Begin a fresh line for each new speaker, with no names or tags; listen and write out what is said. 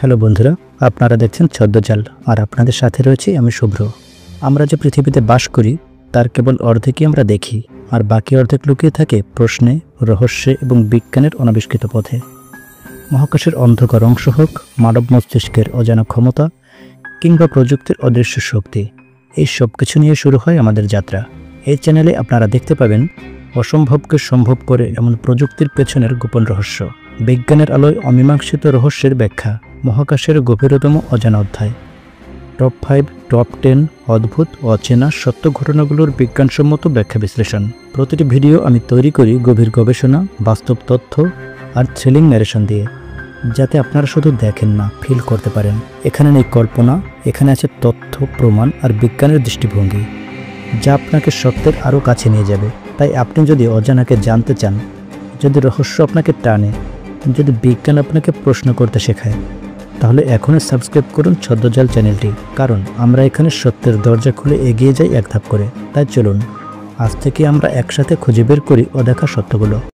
Hello বন্ধুরা, আপনারা দেখছেন ছদ্মজাল আর আপনাদের সাথে রয়েছে আমি শুভ্র। আমরা যে পৃথিবীতে বাস করি তার কেবল অর্ধেকই আমরা দেখি, আর বাকি অর্ধেক লুকিয়ে থাকে প্রশ্নে, রহস্যে এবং বিজ্ঞানের অনাবিষ্কৃত পথে। মহাকাশের অন্ধকার অংশ হোক, মানব মস্তিষ্কের অজানা ক্ষমতা কিংবা প্রযুক্তির অদৃশ্য শক্তি, এই সব কিছু নিয়ে শুরু হয় আমাদের যাত্রা। এই চ্যানেলে আপনারা দেখতে পাবেন অসম্ভবকে সম্ভব করে এমন প্রযুক্তির পেছনের গোপন রহস্য, বিজ্ঞানের আলোয় অমীমাংসিত রহস্যের ব্যাখ্যা, মহাকাশের গভীরতম অজানা অধ্যায়, টপ 5, টপ 10 অদ্ভুত অচেনা সত্য ঘটনাগুলোর বিজ্ঞানসম্মত ব্যাখ্যা বিশ্লেষণ। প্রতিটি ভিডিও আমি তৈরি করি গভীর গবেষণা, বাস্তব তথ্য আর থ্রিলিং ন্যারেশন দিয়ে, যাতে আপনারা শুধু দেখেন না, ফিল করতে পারেন। এখানে নেই কল্পনা, এখানে আছে তথ্য, প্রমাণ আর বিজ্ঞানের দৃষ্টিভঙ্গি, যা আপনাকে সত্যের আরও কাছে নিয়ে যাবে। তাই আপনি যদি অজানাকে জানতে চান, যদি রহস্য আপনাকে টানে, যদি বিজ্ঞান আপনাকে প্রশ্ন করতে শেখায়, তাহলে এখনই সাবস্ক্রাইব করুন ছদ্মজাল চ্যানেলটি, কারণ আমরা এখানে সত্যের দরজা খুলে এগিয়ে যাই এক ধাপ করে। তাই চলুন আজ থেকে আমরা একসাথে খুঁজে বের করি অদেখা সত্যগুলো।